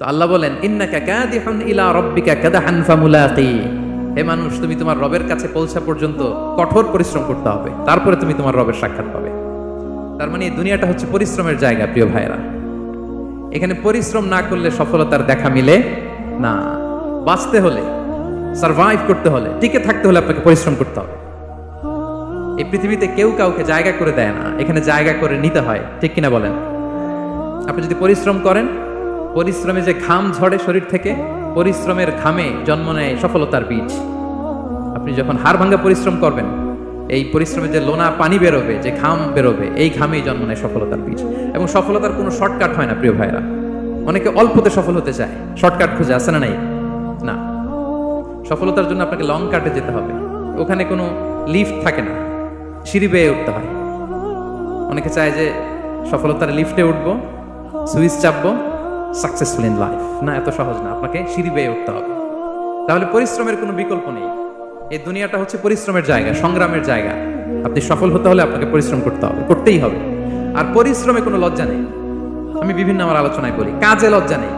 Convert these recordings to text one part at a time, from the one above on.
তো আল্লাহ বলেন ইন্নাকা কাদিহুন ইলা রাব্বিকা কাদহান ফামুলাকি। হে মানুষ, তুমি তোমার রবের কাছে পৌঁছা পর্যন্ত কঠোর পরিশ্রম করতে হবে, তারপরে তুমি তোমার রবের সাক্ষাৎ পাবে। তার মানে এই দুনিয়াটা হচ্ছে পরিশ্রমের জায়গা। প্রিয় ভাইরা, এখানে পরিশ্রম না করলে সফলতার দেখা মিলে না। বাঁচতে হলে, সারভাইভ করতে হলে, টিকে থাকতে হলে আপনাকে পরিশ্রম করতে হবে। এই পৃথিবীতে কেউ কাউকে জায়গা করে দেয় না, এখানে জায়গা করে নিতে হয়। ঠিক কিনা বলেন? আপনি যদি পরিশ্রম করেন, পরিশ্রমে যে ঘাম ঝরে শরীর থেকে, পরিশ্রমের ঘামে জন্ম নেয় সফলতার বীজ। আপনি যখন হাড় ভাঙা পরিশ্রম করবেন, এই পরিশ্রমে যে লোনা পানি বেরোবে, যে ঘাম বেরোবে, এই ঘামেই জন্ম নেয় সফলতার বীজ। এবং সফলতার কোনো শর্টকাট হয় না প্রিয় ভাইরা। অনেকে অল্পতে সফল হতে চায়, শর্টকাট খুঁজে, আছে না নাই? না, সফলতার জন্য আপনাকে লং কাটে যেতে হবে। ওখানে কোনো লিফট থাকে না, সিঁড়ি বেয়ে উঠতে হয়। অনেকে চায় যে সফলতার লিফটে উঠবো, সুইচ চাপবো, সাকসেসফুল ইন লাইফ। না, এত সহজ না, আপনাকে সিঁড়ি বেয়ে উঠতে হবে। তাহলে পরিশ্রমের কোনো বিকল্প নেই। এই দুনিয়াটা হচ্ছে পরিশ্রমের জায়গা, সংগ্রামের জায়গা। আপনি সফল হতে হলে আপনাকে পরিশ্রম করতে হবে, করতেই হবে। আর পরিশ্রমে কোনো লজ্জা নেই। আমি বিভিন্ন আমার আলোচনায় বলি, কাজে লজ্জা নেই।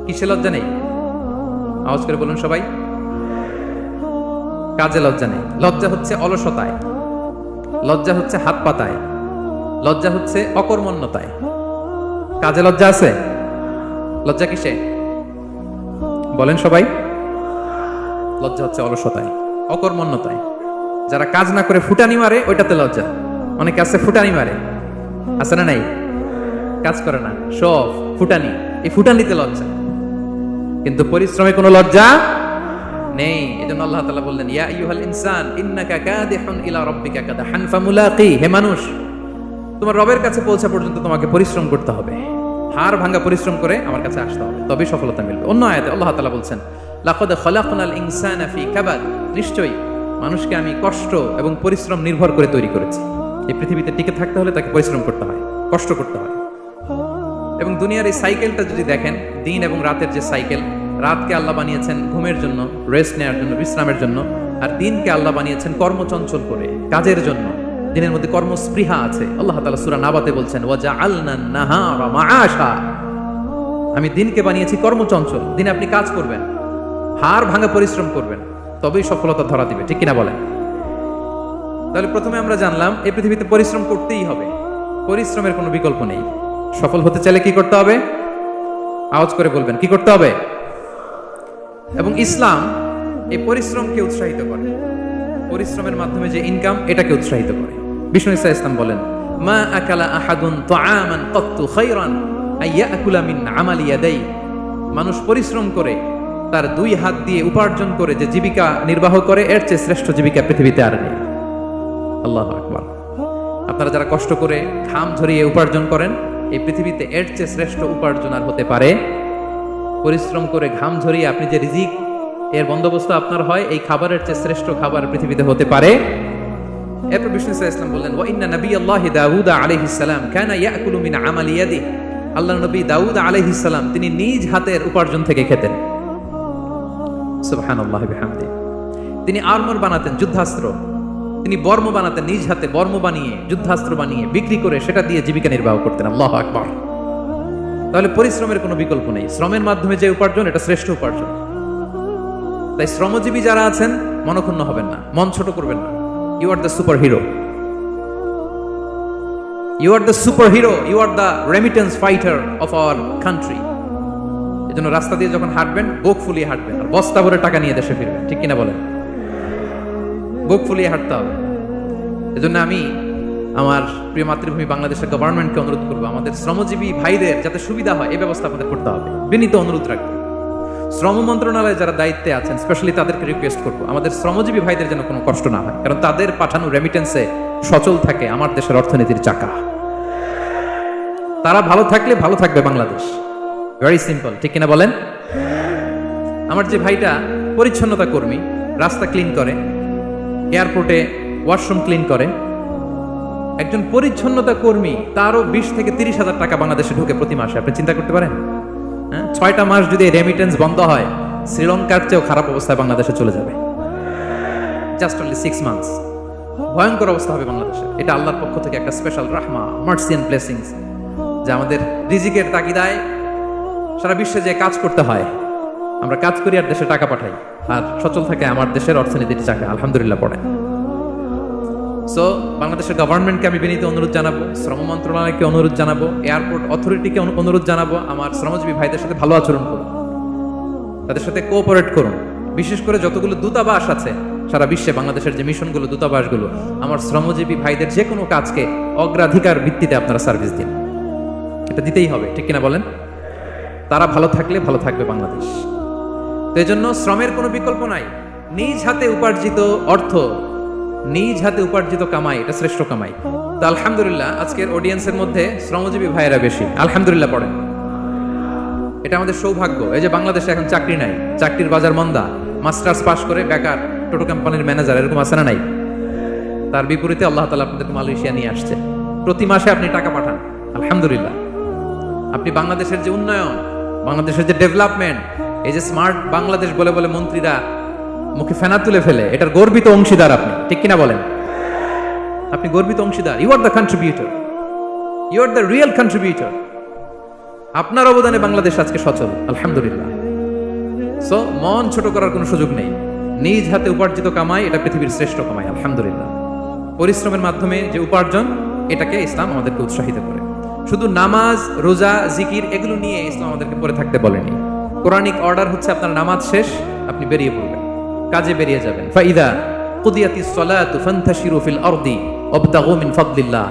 কিসে লজ্জা নেই? আওয়াজ করে বলুন সবাই। কাজে লজ্জা নেই। লজ্জা হচ্ছে অলসতায়, লজ্জা হচ্ছে হাত পাতায়, লজ্জা হচ্ছে অকর্মণ্যতায়। কাজে লজ্জা আছে? লজ্জা কিসে বলেন সবাই? লজ্জা হচ্ছে অলসতায়, অকর্মণ্যতায়। যারা কাজ না করে ফুটানি মারে, ওইটাতে লজ্জা। অনেকে আছে ফুটানি মারে, আছে না নাই? কাজ করে না, সব ফুটানি, এই ফুটানিতে লজ্জা। কিন্তু পরিশ্রমে কোনো লজ্জা নেই। এজন্য আল্লাহ তাআলা বললেন, ইয়া আইয়ুহাল ইনসান ইন্নাকা কাদিহুন ইলা রাব্বিকা কাদহান ফামুলাকি। হে মানুষ, তোমার রবের কাছে পৌঁছা পর্যন্ত তোমাকে পরিশ্রম করতে হবে। হাড় ভাঙা পরিশ্রম করে আমার কাছে আসতে হবে, তবেই সফলতা মিলবে। অন্য আয়াতে আল্লাহ তাআলা বলছেন, লাকাদ খালাকনাল ইনসানা ফি কাবাদ। নিশ্চয়ই মানুষকে আমি কষ্ট এবং পরিশ্রম নির্ভর করে তৈরি করেছি। এই পৃথিবীতে টিকে থাকতে হলে তাকে পরিশ্রম করতে হয়, কষ্ট করতে হয়। এবং দুনিয়ার এই সাইকেলটা যদি দেখেন, দিন এবং রাতের যে সাইকেল, রাতকে আল্লাহ বানিয়েছেন ঘুমের জন্য, রেস্ট নেওয়ার জন্য, বিশ্রামের জন্য। আর দিনকে আল্লাহ বানিয়েছেন কর্মচঞ্চল করে, কাজের জন্য। দিনের মধ্যে কর্মস্পৃহা আছে। আল্লাহ তাআলা সূরা নাবাতে বলছেন, ওয়াজআলনান নাহারা মাআশা। আমি দিনকে বানিয়েছি কর্মচঞ্চল। দিনে আপনি কাজ করবেন, হাড় ভাঙা পরিশ্রম করবেন, তবেই সফলতা ধরা দিবে। ঠিক কিনা বলেন? তাহলে প্রথমে আমরা জানলাম এই পৃথিবীতে পরিশ্রম করতেই হবে, পরিশ্রমের কোনো বিকল্প নেই। সফল হতে চাইলে কি করতে হবে? আওয়াজ করে বলবেন, কি করতে হবে? এবং ইসলাম এই পরিশ্রমকে উৎসাহিত করে। পরিশ্রমের মাধ্যমে যে ইনকাম, এটাকে উৎসাহিত করে। বিষ্ণু ঈসা ইসলাম বলেন, মা আকালা আহাদুন তাআমান কাত্তু খায়রান আইয়াকুলা মিন আমালি ইয়াদাই। মানুষ পরিশ্রম করে, তার দুই হাত দিয়ে উপার্জন করে যে জীবিকা নির্বাহ করে, এর চেয়ে শ্রেষ্ঠ জীবিকা পৃথিবীতে আর নেই। আল্লাহু আকবার। আপনারা যারা কষ্ট করে ঘাম ঝরিয়ে উপার্জন করেন, এই পৃথিবীতে এর চেয়ে শ্রেষ্ঠ উপার্জন আর হতে পারে? পরিশ্রম করে ঘাম ঝরিয়ে আপনি যে রিজিক এর বন্দোবস্ত আপনার হয়, এই খাবারের চেয়ে শ্রেষ্ঠ খাবার পৃথিবীতে হতে পারে? এরপর বিষ্ণু ইসলাম বললেন, ওয়া ইন্না নাবিয়াল্লাহি দাউদ আলাইহিস সালাম কানা ইয়াকুলু মিন আমালি ইয়াদি। আল্লাহর নবী দাউদ আলাইহিস সালাম তিনি নিজ হাতের উপার্জন থেকে খেতেন। সুবহানাল্লাহি বিহামদিহি। তিনি আর্মর বানাতেন, যুদ্ধাস্ত্র। তিনি বর্ম বানাতেন, নিজ হাতে বর্ম বানিয়ে, যুদ্ধাস্ত্র বানিয়ে বিক্রি করে সেটা দিয়ে জীবিকা নির্বাহ করতেন। আল্লাহু আকবার। তাহলে পরিশ্রমের কোনো বিকল্প নেই। শ্রমের মাধ্যমে যে উপার্জন, এটা শ্রেষ্ঠ উপার্জন। তাই শ্রমজীবী যারা আছেন, মনক্ষুণ্ণ হবেন না, মন ছোট করবেন না। You are the super hero, you are the super hero, you are the remittance fighter of our country. এজন্য রাস্তা দিয়ে যখন হাঁটবেন, বুক ফুলিয়ে হাঁটবেন, আর বস্তা ভরে টাকা নিয়ে দেশে ফিরবেন। ঠিক কিনা বলেন? বুক ফুলিয়ে হাঁটতে হবে। এজন্য আমি আমার প্রিয় মাতৃভূমি বাংলাদেশের গভর্নমেন্টকে অনুরোধ করবো, আমাদের শ্রমজীবী ভাইদের যাতে সুবিধা হয়, এই ব্যবস্থা আমাদের করতে হবে। বিনীত অনুরোধ রাখবো। শ্রম মন্ত্রণালয়ে যারা দায়িত্বে আছেন, স্পেশালি তাদেরকে রিকোয়েস্ট করবো, আমাদের শ্রমজীবী ভাইদের যেন কোনো কষ্ট না হয়। কারণ তাদের পাঠানো রেমিটেন্সে সচল থাকে আমার দেশের অর্থনীতির চাকা। তারা ভালো থাকলে ভালো থাকবে বাংলাদেশ। Very simple. ঠিক কিনা বলেন? আমার যে ভাইটা পরিচ্ছন্নতা কর্মী, রাস্তা ক্লিন করে, এয়ারপোর্টে ওয়াশরুম ক্লিন করে, একজন পরিচ্ছন্নতা কর্মী, তারও 20 থেকে 30 হাজার টাকা বাংলাদেশে ঢুকে প্রতি মাসে। আপনি চিন্তা করতে পারেন? 6টা মাস যদি রেমিটেন্স বন্ধ হয়, শ্রীলঙ্কার চেয়েও খারাপ অবস্থায় বাংলাদেশে চলে যাবে। Just only 6 months. ভয়ঙ্কর অবস্থা হবে বাংলাদেশে। এটা আল্লাহর পক্ষ থেকে একটা স্পেশাল রাহমা, মার্সি এন্ড ব্লেসিংস, যে আমাদের রিজিকের তাগিদায় সারা বিশ্বে যে কাজ করতে হয়, আমরা কাজ করি আর দেশে টাকা পাঠাই, আর সচল থাকে আমার দেশের অর্থনীতির চাকা, আলহামদুলিল্লাহ পড়ে। সো বাংলাদেশের গভর্নমেন্টকে আমি বিনীত অনুরোধ জানাবো, শ্রম মন্ত্রণালয়কে অনুরোধ জানাবো, এয়ারপোর্ট অথরিটিকে অনুরোধ জানাবো, আমার শ্রমজীবী ভাইদের সাথে ভালো আচরণ করুন, তাদের সাথে কোঅপারেট করুন। বিশেষ করে যতগুলো দূতাবাস আছে সারা বিশ্বে, বাংলাদেশের যে মিশনগুলো, দূতাবাসগুলো, আমার শ্রমজীবী ভাইদের যে কোনো কাজকে অগ্রাধিকার ভিত্তিতে আপনারা সার্ভিস দিন। এটা দিতেই হবে, ঠিক কিনা বলেন? তারা ভালো থাকলে ভালো থাকবে বাংলাদেশ। তো এই জন্য শ্রমের কোনো বিকল্প নাই। নিজ হাতে উপার্জিত অর্থ, নিজ হাতে উপার্জিত কামাই, এটা শ্রেষ্ঠ কামাই। তো আলহামদুলিল্লাহ আজকের অডিয়েন্সের মধ্যে শ্রমজীবী ভাইয়েরা বেশি, আলহামদুলিল্লাহ পড়েন। এটা আমাদের সৌভাগ্য। এই যে বাংলাদেশে এখন চাকরি নাই, চাকরির বাজার মন্দা, মাস্টার্স পাস করে বেকার টোটো কোম্পানির ম্যানেজার, এরকম আছে না নাই? তার বিপরীতে আল্লাহ তাআলা আপনাদেরকে মালয়েশিয়া নিয়ে আসছে, প্রতি মাসে আপনি টাকা পাঠান, আলহামদুলিল্লাহ। আপনি বাংলাদেশের যে উন্নয়ন, বাংলাদেশের যে ডেভেলপমেন্ট, এই যে স্মার্ট বাংলাদেশ বলে বলে মন্ত্রীরা মুখে ফেনা তুলে ফেলে, এটার গর্বিত অংশীদার আপনি, ঠিক কিনা বলেন? আপনি গর্বিত অংশীদার। You are the contributor, you are the real contributor. আপনার অবদানে বাংলাদেশ আজকে সচল, আলহামদুলিল্লাহ। সো মন ছোট করার কোনো সুযোগ নেই। নিজ হাতে উপার্জিত কামাই, এটা পৃথিবীর শ্রেষ্ঠ কামাই, আলহামদুলিল্লাহ। পরিশ্রমের মাধ্যমে যে উপার্জন, এটাকে ইসলাম আমাদেরকে উৎসাহিত করে। শুধু নামাজ, রোজা, জিকির এগুলো নিয়ে ইসলাম আমাদেরকে পড়ে থাকতে বলেনি। কোরআনিক অর্ডার হচ্ছে আপনার নামাজ শেষ, আপনি বেরিয়ে পড়বেন, কাজে বেরিয়ে যাবেন। ফাইদা কুদিয়াতিস সালাতু ফান্তাশিরু ফিল আরদি ওয়াবতাগু মিন ফাদলিল্লাহ।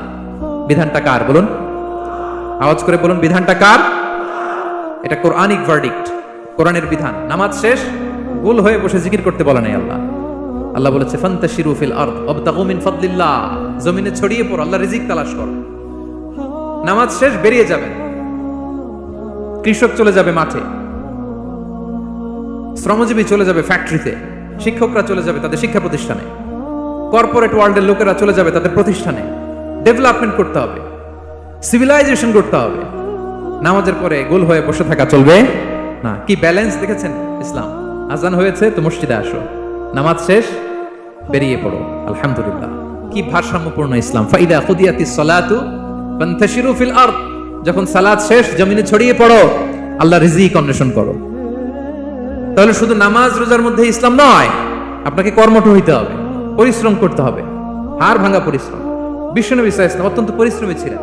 বিধানটা কার বলুন? আওয়াজ করে বলুন, বিধানটা কার? এটা কোরআনিক ভার্ডিক্ট, কোরআনের বিধান। নামাজ শেষ, গোল হয়ে বসে জিকির করতে বলে নাই আল্লাহ। আল্লাহ বলেছে ফান্তাশিরু ফিল আরদ ওয়াবতাগু মিন ফাদলিল্লাহ, জমিনে ছড়িয়ে পড়ো, আল্লাহর রিজিক তালাশ করো। নামাজ শেষ, বেরিয়ে যাবেন। কৃষক চলে যাবে মাঠে, শ্রমজীবী চলে যাবে ফ্যাক্টরিতে, শিক্ষকরা চলে যাবে তাদের শিক্ষা প্রতিষ্ঠানে, কর্পোরেট ওয়ার্ল্ডের লোকেরা চলে যাবে তাদের প্রতিষ্ঠানে। ডেভেলপমেন্ট করতে হবে, সিভিলাইজেশন করতে হবে। নামাজের পরে গোল হয়ে বসে থাকা চলবে না। কি ব্যালেন্স দেখেছেন ইসলাম? আজান হয়েছে তো মসজিদে আসো, নামাজ শেষ বেরিয়ে পড়ো, আলহামদুলিল্লাহ। কি ভারসাম্যপূর্ণ ইসলাম। ফাইদা কুদিয়াতিস সালাতু ফান্তাশিরু ফিল আরদ, যখন সালাত শেষ জমিনে ছড়িয়ে পড়ো, আল্লাহ রিজিক অন্বেষণ করো। তাহলে শুধু নামাজ রোজার মধ্যে ইসলাম নয়, আপনাকে কর্মঠ হইতে হবে, পরিশ্রম করতে হবে, হাড় ভাঙা পরিশ্রম। বিশ্বনবী সাল্লাল্লাহু আলাইহি ওয়াসাল্লাম অত্যন্ত পরিশ্রমী ছিলেন।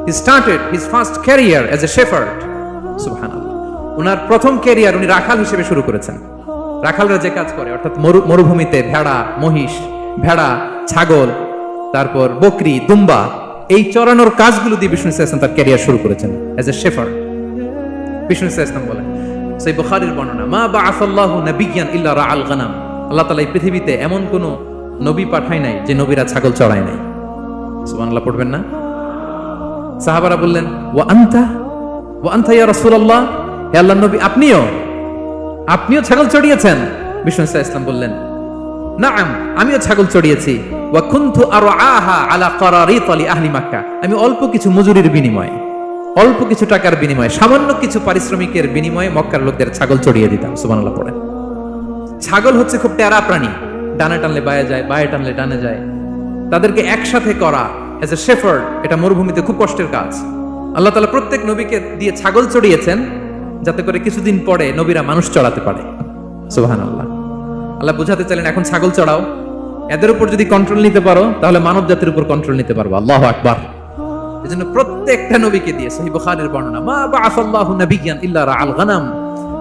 He started his first career as a shepherd. সুবহানাল্লাহ। ওনার প্রথম ক্যারিয়ার উনি রাখাল হিসেবে শুরু করেছেন। রাখালরা যে কাজ করে, অর্থাৎ মরুভূমিতে ভেড়া, মহিষ, ভেড়া, ছাগল, তারপর বকরি, দুম্বা, এই চরানোর কাজগুলো দিয়ে বিষ্ণু সাল্লাল্লাহু আলাইহি ওয়াসাল্লাম তার ক্যারিয়ার শুরু করেছেন এজ এ শেফার্ড। বিষ্ণু সাল্লাল্লাহু আলাইহি ওয়াসাল্লাম বলেন, সেই বুখারীর বর্ণনা, মা বাআসাল্লাহু নাবিয়্যান ইল্লা রাআল গানাম। আল্লাহ তাআলা এই পৃথিবীতে এমন কোন নবী পাঠায় নাই যে নবীরা ছাগল চড়ায় নাই। সুবহানাল্লাহ পড়বেন না? সাহাবারা বললেন, ওয়া আনতা ইয়া রাসূলুল্লাহ, হে আল্লাহর নবী, আপনিও ছাগল চড়িয়েছেন? বিষ্ণু সাল্লাল্লাহু আলাইহি ওয়াসাল্লাম বললেন, নাআম, আমিও ছাগল চড়িয়েছি। ওয়া কুনতু আরআহা আলা কারারিত লি আহলি মক্কা, আমি অল্প কিছু মজুরির বিনিময়ে, অল্প কিছু টাকার বিনিময়ে, সামান্য কিছু পারিশ্রমিকের বিনিময়ে মক্কার লোকদের ছাগল চড়িয়ে দিতাম। সুবহানাল্লাহ পড়েন। ছাগল হচ্ছে খুব টেরা প্রাণী, ডানে টানলে বায়ে যায়, বায়ে টানলে ডানে যায়। তাদেরকে একসাথে করা এজ এ শেফার্ড, এটা মরুভূমিতে খুব কষ্টের কাজ। আল্লাহ তাআলা প্রত্যেক নবীকে দিয়ে ছাগল চড়িয়েছেন, যাতে করে কিছুদিন পরে নবীরা মানুষ চড়াতে পারে। সুবহানাল্লাহ। আল্লাহ বুঝাতে চাইলেন, এখন ছাগল চড়াও, এদের উপর যদি কন্ট্রোল নিতে পারো তাহলে মানব জাতির উপর কন্ট্রোল নিতে পারবো। আল্লাহু আকবার। এজন্য প্রত্যেকটা নবীকে দিয়ে, সহিহ বুখারীর বর্ণনা, মা বাআসাল্লাহু নাবিয়্যান ইল্লা রাআল গানাম,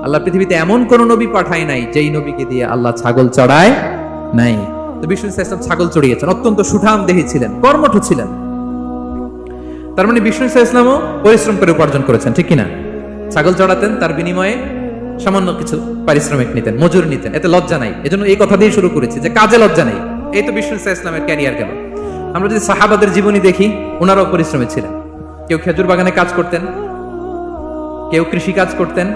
আল্লাহ পৃথিবীতে এমন কোন নবী পাঠায় নাই যেই নবীকে দিয়ে আল্লাহ ছাগল চড়ায় নাই। তো বিষ্ণু সাল্লাল্লাহু আলাইহি ওয়াসাল্লাম ছাগল চড়িয়েছেন, অত্যন্ত সুঠাম দেহী ছিলেন, কর্মঠ ছিলেন। তার মানে বিষ্ণু সাল্লাল্লাহু আলাইহি ওয়াসাল্লামও পরিশ্রম করে উপার্জন করেছেন, ঠিক কিনা? ছাগল চড়াতেন, তার বিনিময়ে সামান্য কিছু পারিশ্রমিক নিতেন, মজুরি নিতেন, এতে লজ্জা নাই। এজন্য এই কথা দিয়ে শুরু করেছি যে কাজে লজ্জা নেই। এই তো বিষ্ণু সাল্লাল্লাহু আলাইহি ওয়াসাল্লামের ক্যারিয়ার গেল। আমরা যদি সাহাবাদের জীবনী দেখি, ওনারাও পরিশ্রমী ছিলেন। কেউ খেজুর বাগানে কাজ করতেন, কেউ কৃষি কাজ করতেন,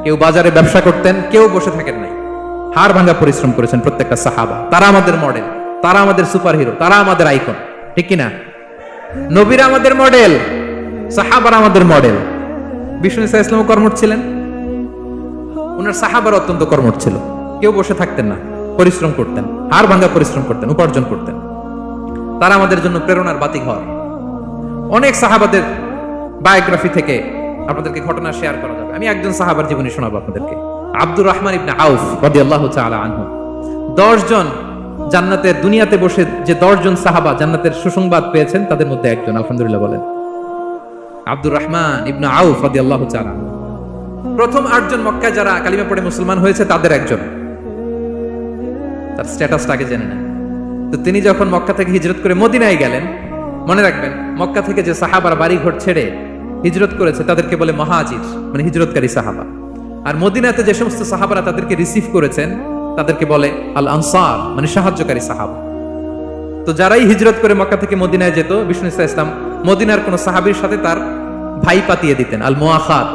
কেউ বাজারে ব্যবসা করতেন, কেউ বসে থাকেন নাই। হাড় ভাঙা পরিশ্রম করেছেন প্রত্যেকটা সাহাবা। তারা আমাদের মডেল, তারা আমাদের সুপার হিরো, তারা আমাদের আইকন, ঠিক কিনা? নবীরা আমাদের মডেল, সাহাবারা আমাদের মডেল। বিষ্ণু সাল্লাল্লাহু আলাইহি ওয়াসাল্লাম কর্মঠ ছিলেন, ওনার সাহাবারা অত্যন্ত কর্মঠ ছিল। কেউ বসে থাকতেন না, পরিশ্রম করতেন, হাড় ভাঙা পরিশ্রম করতেন, উপার্জন করতেন। তারা আমাদের জন্য প্রেরণার বাতিঘর। অনেক সাহাবাদের বায়োগ্রাফি থেকে আপনাদেরকে ঘটনা শেয়ার করা যাবে। আমি একজন সাহাবার জীবনী শোনাবো আপনাদেরকে। আব্দুর রহমান ইবনে আউফ রাদিয়াল্লাহু তাআলা আনহু, 10 জন জান্নাতের, দুনিয়াতে বসে যে 10 জন সাহাবা জান্নাতের সুসংবাদ পেয়েছেন তাদের মধ্যে একজন, আলহামদুলিল্লাহ বলেন। আব্দুর রহমান ইবনে আউফ রাদিয়াল্লাহু তাআলা আনহু প্রথম 8 জন মক্কায় যারা কালিমা পড়ে মুসলমান হয়েছে তাদের একজন। তার স্ট্যাটাসটাকে জেনে নেন। তো তিনি যখন মক্কা থেকে হিজরত করে মদিনায় গেলেন, মনে রাখবেন মক্কা থেকে যে সাহাবার বাড়ি ঘর ছেড়ে হিজরত করেছে তাদেরকে বলে মহাজির, মানে হিজরতকারী সাহাবা। আর মদিনাতে যে সমস্ত সাহাবারা তাদেরকে রিসিভ করেছেন তাদেরকে বলে আল আনসার, মানে সাহায্যকারী সাহাবা। তো যারাই হিজরত করে মক্কা থেকে মদিনায় যেত, বিষ্ণু ইসলাম মদিনার কোন সাহাবীর সাথে তার ভাই পাতিয়ে দিতেন, আল মুআখাত,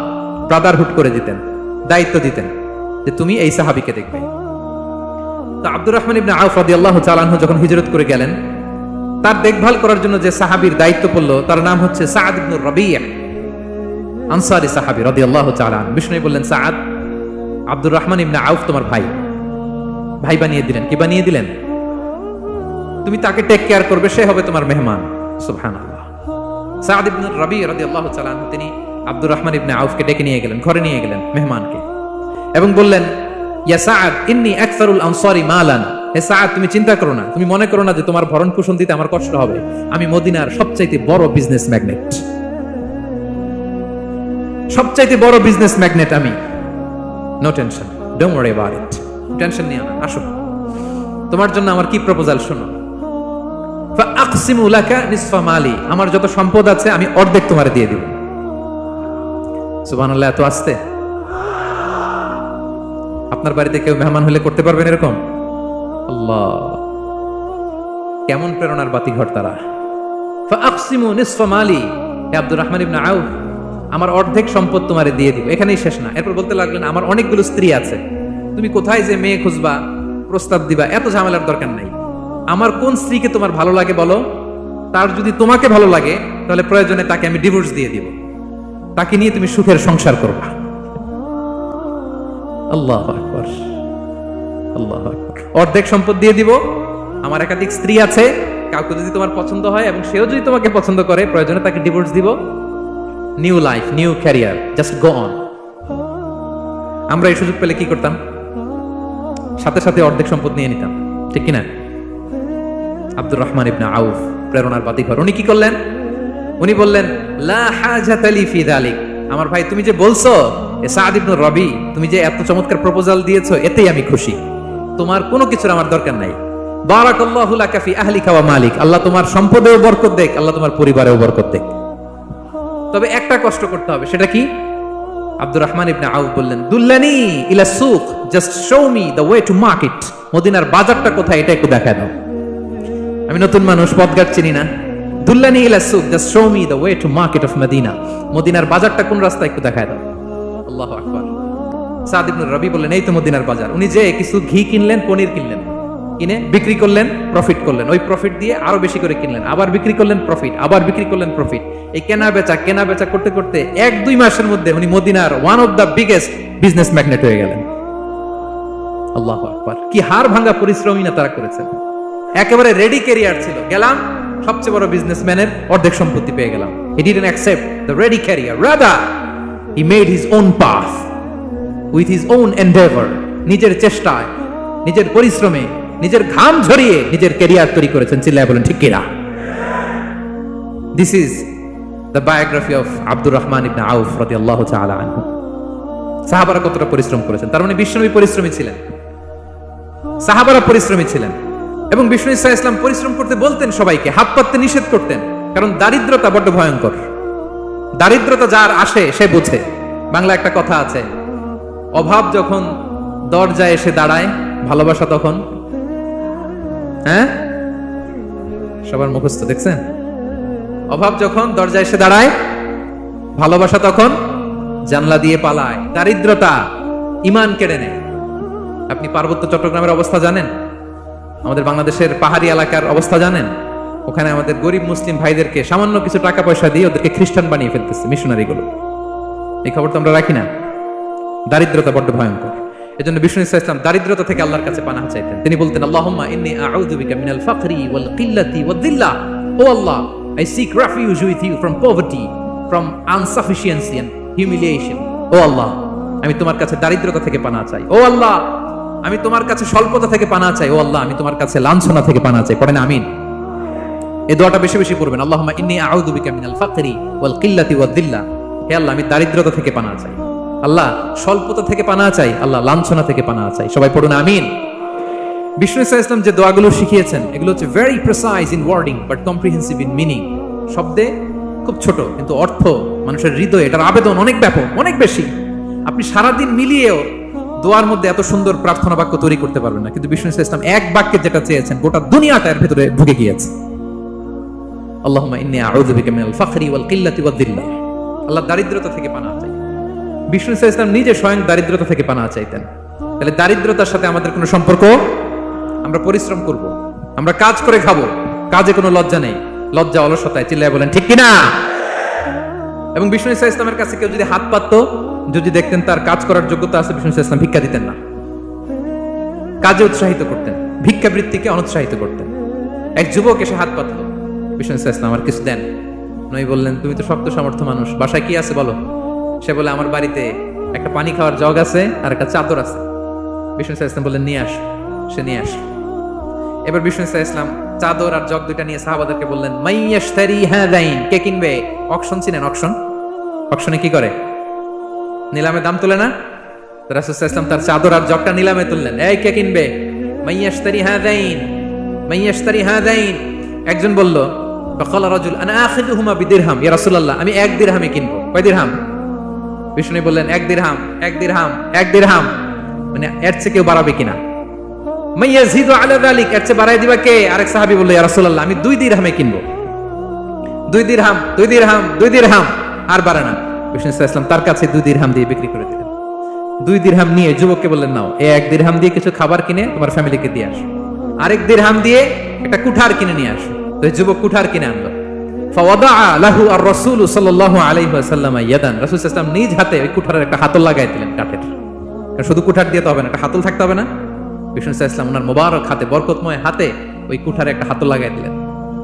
ব্রাদারহুড করে দিতেন, দায়িত্ব দিতেন যে তুমি এই সাহাবীকে দেখবে। তো আব্দুর রহমান ইবনে আউফ রাদিয়াল্লাহু তাআলা আনহু যখন হিজরত করে গেলেন, তার দেখভাল করার জন্য যে সাহাবীর দায়িত্ব পড়লো তার নাম হচ্ছে সাআদ ইবনে রাবিয়া, আনসারী সাহাবী রাদিয়াল্লাহু তাআলা আনহু। বিষ্ণু বললেন, সাআদ, আব্দুর রহমান ইবনে আউফ তোমার ভাই, ভাই বানিয়ে দিলেন। কি বানিয়ে দিলেন? তুমি তাকে টেক কেয়ার করবে, সে হবে তোমার মেহমান। সুবহানাল্লাহ। সাআদ ইবনে রাবিয়া রাদিয়াল্লাহু তাআলা আনহু তিনি আব্দুর রহমান ইবনে আউফকে ডেকে নিয়ে গেলেন, ঘরে নিয়ে গেলেন মেহমানকে, এবং বললেন, ইয়া সাআদ ইন্নী আকসারুল আনসারি মালান। হে সাআদ, তুমি চিন্তা করো না, তুমি মনে করো না যে তোমার ভরণ পোষণ দিতে আমার কষ্ট হবে। আমি মদিনার সবচাইতে বড় বিজনেস ম্যাগনেট, সবচাইতে বড় বিজনেস ম্যাগনেট আমি। No tension, don't worry about it. Tension নিও না, আসো তোমার জন্য আমার কি প্রপোজাল শোনো। ফাআকসিমু লাকা নিসফা মালি, আমার যত সম্পদ আছে আমি অর্ধেক তোমারে দিয়ে দিব। সুবহানাল্লাহ। এত আসতে আপনার বাড়িতে কেউ মেহমান হলে করতে পারবেন এরকম? আল্লাহ, কেমন প্রেরণার বাতিঘর তারা। ফাআকসিমু নিসফা মালি, হে আব্দুর রহমান ইবনে আউফ, আমার অর্ধেক সম্পদ তোমারে দিয়ে দিব। এখানেই শেষ না, এরপর বলতে লাগলেন, আমার অনেকগুলো স্ত্রী আছে, তুমি কোথায় যে মেয়ে খুঁজবা, প্রস্তাব দিবা, এত ঝামেলার দরকার নাই। আমার কোন স্ত্রীকে তোমার ভালো লাগে বলো, তার যদি তোমাকে ভালো লাগে তাহলে প্রয়োজনে তাকে আমি ডিভোর্স দিয়ে দিব, তাকে নিয়ে তুমি সুখের সংসার করবা। আল্লাহু আকবার, আল্লাহু আকবার। অর্ধেক সম্পদ দিয়ে দিব, আমার একাধিক স্ত্রী আছে, কাউকে যদি তোমার পছন্দ হয় এবং সেও যদি তোমাকে পছন্দ করে প্রয়োজনে তাকে ডিভোর্স দিব। New life, new career, just go on. আমরা এই সুযোগ পেলে কি করতাম? সাথে সাথে অর্ধেক সম্পদ নিয়ে নিতাম, ঠিক কিনা? আব্দুর রহমান ইবনে আউফ প্রেরণার বাতিঘর। উনি কি করলেন? উনি বললেন, লা হাজাতা লি ফি যালিক। আমার ভাই, তুমি যে বলছো, এ সাআদ ইবনে রাবি, তুমি যে এত চমৎকার প্রপোজাল দিয়েছো, এতেই আমি খুশি। তোমার কোনো কিছুর আমার দরকার নাই। বারাকাল্লাহু লাকা ফি আহলিকা ওয়া মালিক, আল্লাহ তোমার সম্পদেও বরকত দেখ, আল্লাহ তোমার পরিবারেও বরকত দেখ। তবে একটা কষ্ট করতে হবে, সেটা কি? আব্দুর রহমান ইবনে আউফ বললেন, দুল্লানি ইলা সুক, just show me the way to market. মদিনার বাজারটা কোথায় এটা একটু দেখায় দাও। আমি নতুন মানুষ, পথঘাট চিনি না। দুল্লানি ইলা সুক, just show me the way to market of Medina. মদিনার বাজারটা কোন রাস্তা একটু দেখায় দাও। আল্লাহু আকবার। সাদ ইবনে রাবি বললেন, এই তো মদিনার বাজার। উনি যে কিছু ঘি কিনলেন, পনির কিনলেন, কিনে বিক্রি করলেন, প্রফিট করলেন। ওই প্রফিট দিয়ে আরো বেশি করে কিনলেন, আবার বিক্রি করলেন, প্রফিট, আবার বিক্রি করলেন, প্রফিট। এই কেনা বেচা করতে করতে 1-2 মাসের মধ্যে উনি মদিনার one of the biggest business magnate হয়ে গেলেন। আল্লাহু আকবার। কি হাড় ভাঙা পরিশ্রমই না তারা করেছেন। একেবারে রেডি ক্যারিয়ার ছিল, গেলাম সবচেয়ে বড় বিজনেসম্যানের অর্ধেক সম্পত্তি পেয়ে গেলাম। He didn't accept the ready career, rather he made his own path with his own endeavor. নিজের চেষ্টায়, নিজের পরিশ্রমে, নিজের ঘাম ঝরিয়ে নিজের ক্যারিয়ার তৈরি করেছেন। চিল্লায় বলেন ঠিক কিনা? This is the biography of Abdur Rahman ইবনে আউফ রাদিয়াল্লাহু তাআলা আনহু। সাহাবারা কতটা পরিশ্রম করেছেন, তার মানে বিশ্বনবী পরিশ্রমী ছিলেন, সাহাবারা পরিশ্রমী ছিলেন। এবং বিষ্ণু ইসলাম পরিশ্রম করতে বলতেন সবাইকে, হাত পাততে নিষেধ করতেন, কারণ দারিদ্রতা বড্ড ভয়ঙ্কর। দারিদ্রতা যার আসে সে বোঝে। বাংলা একটা কথা আছে, অভাব যখন দরজায় এসে দাঁড়ায়, ভালোবাসা তখন, হ্যাঁ সবার মুখস্থ, দেখছেন? অভাব যখন দরজায় এসে দাঁড়ায়, ভালোবাসা তখন জানলা দিয়ে পালায়। দারিদ্রতা ঈমান কেড়ে নেয়। আপনি পার্বত্য চট্টগ্রামের অবস্থা জানেন? আমাদের বাংলাদেশের পাহাড়ি এলাকার অবস্থা জানেন? ওখানে আমাদের গরিব মুসলিম ভাইদেরকে সামান্য কিছু টাকা পয়সা দিয়ে ওদেরকে খ্রিস্টান বানিয়ে ফেলতেছে মিশনারি গুলো। এই খবর তো আমরা রাখি না। দারিদ্রতা বড্ড ভয়ঙ্কর। এজন্য বিষ্ণু ইসলাম দারিদ্রতা থেকে আল্লাহর কাছে পানাহ চাইতেন। তিনি বলতেন, আল্লাহুম্মা ইন্নী আউযু বিকা মিনাল ফাকরি ওয়াল কিল্লাতি ওয়াদ-দিল্লাহ। ও আল্লাহ, I seek refuge with you from poverty, from insufficiency and humiliation. ও আল্লাহ, আমি তোমার কাছে দারিদ্রতা থেকে পানা চাই। ও আল্লাহ, আমি তোমার কাছে স্বল্পতা থেকে পানা চাই। ও আল্লাহ, আমি তোমার কাছে লাঞ্ছনা থেকে পানা চাই। পড়েন আমিন। এই দোয়াটা বেশি বেশি পড়বেন। আল্লাহুম্মা ইন্নী আউযু বিকা মিনাল ফাকরি ওয়াল কিল্লাতি ওয়াদ দিল্লা। হে আল্লাহ, আমি দারিদ্রতা থেকে পানা চাই। আল্লাহ, স্বল্পতা থেকে পানা চাই। আল্লাহ, লাঞ্ছনা থেকে পানা চাই। সবাই পড়ুন আমিন। বিষ্ণু সাল্লাল্লাহু আলাইহি ওয়াসাল্লাম যে দোয়াগুলো শিখিয়েছেন, এগুলো হচ্ছে very precise in wording but comprehensive in meaning. শব্দে খুব ছোট, কিন্তু অর্থ মানুষের হৃদয়ে এটার আবেদন অনেক ব্যাপক, অনেক বেশি। আপনি সারাদিন মিলিয়েও দোয়ার মধ্যে এত সুন্দর প্রার্থনা বাক্য তৈরি করতে পারবেন না, কিন্তু বিষ্ণু সাল্লাল্লাহু আলাইহি ওয়াসাল্লাম এক বাক্যে যেটা চেয়েছেন গোটা দুনিয়াটা এর ভিতরে ঢুকে গিয়েছে। আল্লাহুম্মা ইন্নী আউযু বিকা মিনাল ফাকরি ওয়াল কিল্লাতি ওয়াদ দিল্লা। আল্লাহ, দারিদ্রতা থেকে পানা চাই। বিষ্ণু সাল্লাল্লাহু আলাইহি ওয়াসাল্লাম নিজে স্বয়ং দারিদ্রতা থেকে পানা চাইতেন। তাহলে দারিদ্রতার সাথে আমাদের কোনো সম্পর্ক? আমরা পরিশ্রম করব, আমরা কাজ করে খাবো, কাজে কোনো লজ্জা নেই। লজ্জা অলসতায়, চিল্লায় বলেন ঠিক কিনা? এবং বিষ্ণু সাল্লাল্লাহু আলাইহি ওয়াসাল্লামের কাছে কেউ যদি হাত পাততো, যদি দেখতেন তার কাজ করার যোগ্যতা আছে, বিষ্ণু সাল্লাল্লাহু আলাইহি ওয়াসাল্লাম ভিক্ষা দিতেন না, কাজে উৎসাহিত করতেন, ভিক্ষাবৃত্তিকে অনুৎসাহিত করতেন। এক যুবক এসে হাত পাতলো, বিষ্ণু সাল্লাল্লাহু আলাইহি ওয়াসাল্লাম আমার কিছু দেন। নবী বললেন, তুমি তো শক্ত সামর্থ্য মানুষ, বাসায় কি আছে বলো? সে বলে, আমার বাড়িতে একটা পানি খাওয়ার জগ আছে আর একটা চাদর আছে। বিষ্ণু সাল্লাল্লাহু আলাইহি ওয়াসাল্লাম বললেন, নিয়ে আস। সে নিয়ে আস। এবার বিষ্ণু সাল্লাল্লাহু আলাইহি ওয়াসাল্লাম চাদর আর জগ দুইটা নিয়ে সাহাবাদেরকে বললেন, মাইয়াশতারি হাযাইন, কে কিনবে? অকশন চিনেন? অকশন, অকশনে কি করে? নিলামে দাম তোলে না? রাসূল সাল্লাল্লাহু আলাইহি ওয়াসাল্লাম তার চাদর আর জগটা নিলামে তুললেন। এই কে কিনবে? মাইয়াশতারি হাযাইন, মাইয়াশতারি হাযাইন। একজন বলল, ফাকালা রাজুল আনা আখিযুহুমা বিদিরহাম, ইয়া রাসূলুল্লাহ, আমি 1 দিরহামে কিনবো। কয় দিরহাম? বিষ্ণু বললেন, 1 দিরহাম, 1 দিরহাম, 1 দিরহাম। মানে এর চেয়ে কেউ বাড়াবে কিনা? মাইয়াজিদু আলা যালিক, এর চেয়ে বাড়াই দিবা কে? আরেক সাহাবী বলল, ইয়া রাসূলুল্লাহ, আমি 2 দিরহামে কিনবো। 2 দিরহাম, 2 দিরহাম, 2 দিরহাম। আর বাড়ে না। বিষ্ণু সাল্লাল্লাহু আলাইহি ওয়াসাল্লাম তার কাছে 2 দিরহাম দিয়ে বিক্রি করে দিলেন। 2 দিরহাম নিয়ে যুবককে বললেন, নাও, এই 1 দিরহাম দিয়ে কিছু খাবার কিনে তোমার ফ্যামিলিকে দিয়ে আসো। আরেক দিরহাম দিয়ে একটা কুঠার কিনে নিয়ে আসো। তো যুবক কুঠার কিনে আনলো। ফাওয়াদাআ লাহু আর-রাসূল সাল্লাল্লাহু আলাইহি ওয়াসাল্লাম ইয়াদান, রাসূল সাল্লাল্লাহু আলাইহি ওয়াসাল্লাম নিজ হাতে ওই কুঠারের একটা হাতল লাগাই দিলেন কাঠের। কারণ শুধু কুঠার দিয়ে তো হবে না, একটা হাতল থাকতে হবে না? বিষ্ণু সাল্লাল্লাহু আলাইহি ওয়াসাল্লাম ওনার মোবারক হাতে, বরকতময় হাতে ওই কুঠারে একটা হাতল লাগাই দিলেন।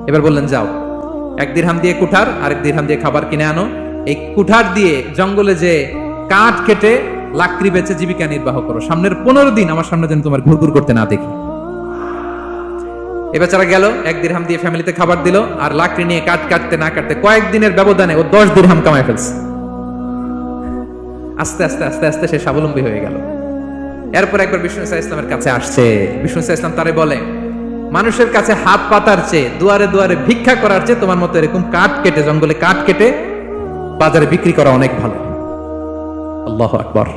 এবার বললেন, যাও, 1 দিরহাম দিয়ে কুঠার, আরেক দিরহাম দিয়ে খাবার কিনে আনো। এই কুঠার দিয়ে জঙ্গলে যে কাঠ কেটে লাকড়ি বেচে জীবিকা নির্বাহ করো। সামনের 15 দিন আমার সামনে যেন তোমার ঘুরঘুর করতে না দেখি। এ বেচারা গেল, 1 দিরহাম দিয়ে ফ্যামিলিতে খাবার দিল, আর লাকড়ি নিয়ে কাঠ কাটতে না কাটতে কয়েকদিনের ব্যবধানে ও 10 দিরহাম কামাই ফেলছে। আস্তে আস্তে আস্তে আস্তে সে স্বাবলম্বী হয়ে গেল। এরপর একবার বিষ্ণু সাল্লাল্লাহু আলাইহি ওয়াসাল্লামের কাছে আসছে। বিষ্ণু সাল্লাল্লাহু আলাইহি ওয়াসাল্লাম তারে বলে, মানুষের কাছে হাত পাতার চেয়ে, দুয়ারে দুয়ারে ভিক্ষা করার চেয়ে তোমার মতো এরকম কাঠ কেটে, জঙ্গলে কাঠ কেটে বাজারে বিক্রি করা অনেক ভালো। আল্লাহু আকবার।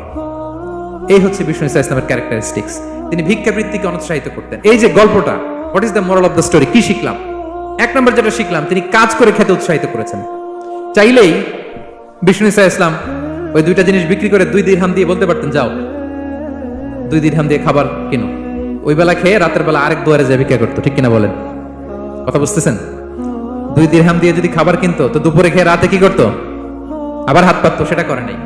এই হচ্ছে বিষ্ণু সাল্লাল্লাহু আলাইহি ওয়াসাল্লামের ক্যারেক্টারিস্টিক্স। তিনি ভিক্ষাবৃত্তিকে অনুৎসাহিত করতেন। এই যে গল্পটা, what is the moral of the story? কি শিখলাম? 1 নম্বর যেটা শিখলাম, তিনি কাজ করে খেতে উৎসাহিত করেছেন। চাইলেই বিষ্ণু সাল্লাল্লাহু আলাইহি ওয়াসাল্লাম ওই 2টা জিনিস বিক্রি করে 2 দিরহাম দিয়ে বলতে পারতেন, যাও 2 দিরহাম দিয়ে খাবার কিনো। ওই বেলা খেয়ে রাতের বেলা আরেক দুয়ারে যায় ভিক্ষা করতো। ঠিক কিনা বলেন? কথা বুঝতেছেন? 2 দিরহাম দিয়ে যদি খাবার কিনতো, তো দুপুরে খেয়ে রাতে কি করতো? আবার হাত পাততো। সেটা করে নাই।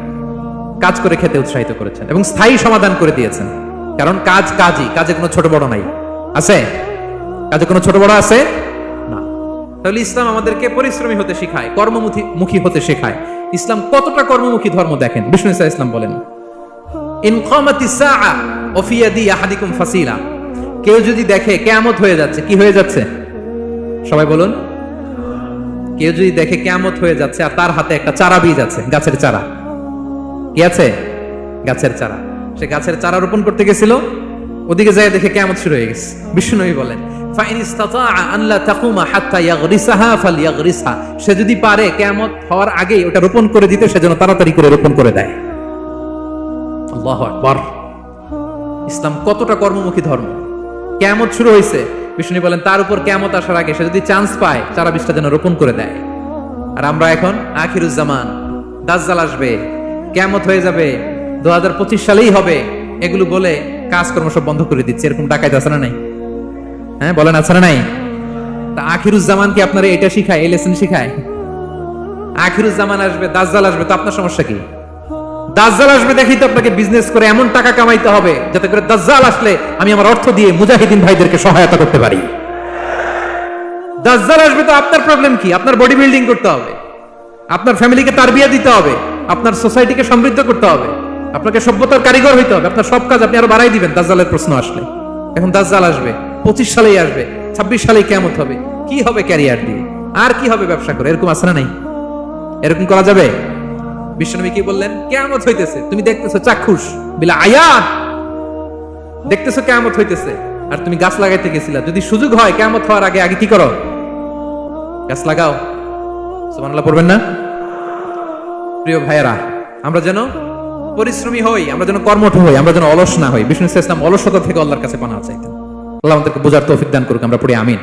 কাজ করে খেতে উৎসাহিত করেছেন এবং স্থায়ী সমাধান করে দিয়েছেন। কারণ কাজ কাজই, কাজে কোনো ছোট বড় নাই। আছে? কাজে কোনো ছোট বড় আছে না। তাহলে ইসলাম আমাদেরকে পরিশ্রমী হতে শেখায়, কর্মমুখী হতে শেখায়। ইসলাম কতটা কর্মমুখী ধর্ম দেখেন। বিষ্ণু সাল্লাল্লাহু আলাইহি ওয়াসাল্লাম বলেন, ইন কামাতিস সাআ ওয়া ফি ইয়াদি আহাদিকুম ফাসিলা, কেউ যদি দেখে কিয়ামত হয়ে যাচ্ছে, কি হয়ে যাচ্ছে? সবাই বলুন। কেউ যদি দেখে কিয়ামত হয়ে যাচ্ছে আর তার হাতে একটা চারা বীজ আছে, গাছের চারা। কি আছে? গাছের চারা। সে গাছের চারা রোপণ করতে গেছিল, ওদিকে যায় দেখে কিয়ামত শুরু হয়ে গেছে। বিষ্ণু বলেন, ফাইন ইসতাতাআ আন লা তাকুমা হাত্তা ইয়াগরিসাহা ফালইয়াগরিসহা, সে যদি পারে কিয়ামত হওয়ার আগেই ওটা রোপণ করে দিতে, সে যেন তাড়াতাড়ি করে রোপণ করে দেয়। আল্লাহু আকবার। ইসলাম কতটা কর্মমুখী ধর্ম। কিয়ামত শুরু হয়েছে, বিষ্ণু বলেন তার উপর কিয়ামত আসার আগে সে যদি চান্স পায়, চারা বীজটা যেন রোপণ করে দেয়। আর আমরা এখন আখিরুজ জামান, দাজ্জাল আসবে, কিয়ামত হয়ে যাবে, 2025 সালেই হবে, এগুলো বলে কাজকর্ম সব বন্ধ করে দিচ্ছে। এরকম ডাকাইত আছে না নাই? হ্যাঁ বলেন, আছে না নাই? তা আখিরুজ জামান কি আপনারা এটা শিখায়, এই লেসন শিখায়? আখিরুজ জামান আসবে, দাজ্জাল আসবে, তো আপনার সমস্যা কি? দাজ্জাল আসবে দেখি তো আপনাকে বিজনেস করে এমন টাকা কামাইতে হবে যাতে করে দাজ্জাল আসলে আমি আমার অর্থ দিয়ে মুজাহিদিন ভাইদেরকে সহায়তা করতে পারি। দাজ্জাল আসবে তো আপনার প্রবলেম কি? আপনার বডি বিল্ডিং করতে হবে, আপনার ফ্যামিলিকে তারবিয়া দিতে হবে, আপনার সোসাইটিকে সমৃদ্ধ করতে হবে, আপনাকে সভ্যতার কারিগর হইতে হবে। আপনার সব কাজ আপনি আরো বাড়াই দিবেন দাজ্জালের প্রশ্ন আসলে। এখন দাজ্জাল আসবে, 25 সালেই আসবে, 26 সালেই কিয়ামত হবে। কি হবে ক্যারিয়ার দিয়ে, আর কি হবে ব্যবসা করে? এরকম আছে না নাই? এরকম করা যাবে? বিশ্বনবী কি বললেন? কিয়ামত হইতেছে, তুমি দেখতেছো চাক্ষুষ বিলা আয়াত, দেখতেছো কিয়ামত হইতেছে, আর তুমি গাছ লাগাইতে গেছিলা। যদি সুযোগ হয় কিয়ামত হওয়ার আগে আগে কি করো? গাছ লাগাও। সুবহানাল্লাহ পড়বেন না? প্রিয় ভাইয়েরা, আমরা যেন পরিশ্রমী হই, আমরা যেন কর্মঠ হই, আমরা যেন অলস না হই। বিষ্ণু ইসলাম অলসতা থেকে আল্লাহর কাছে পানাহ চাইতেন। আল্লাহ আমাদেরকে বোঝার তৌফিক দান করুক। আমরা পড়ি আমিন।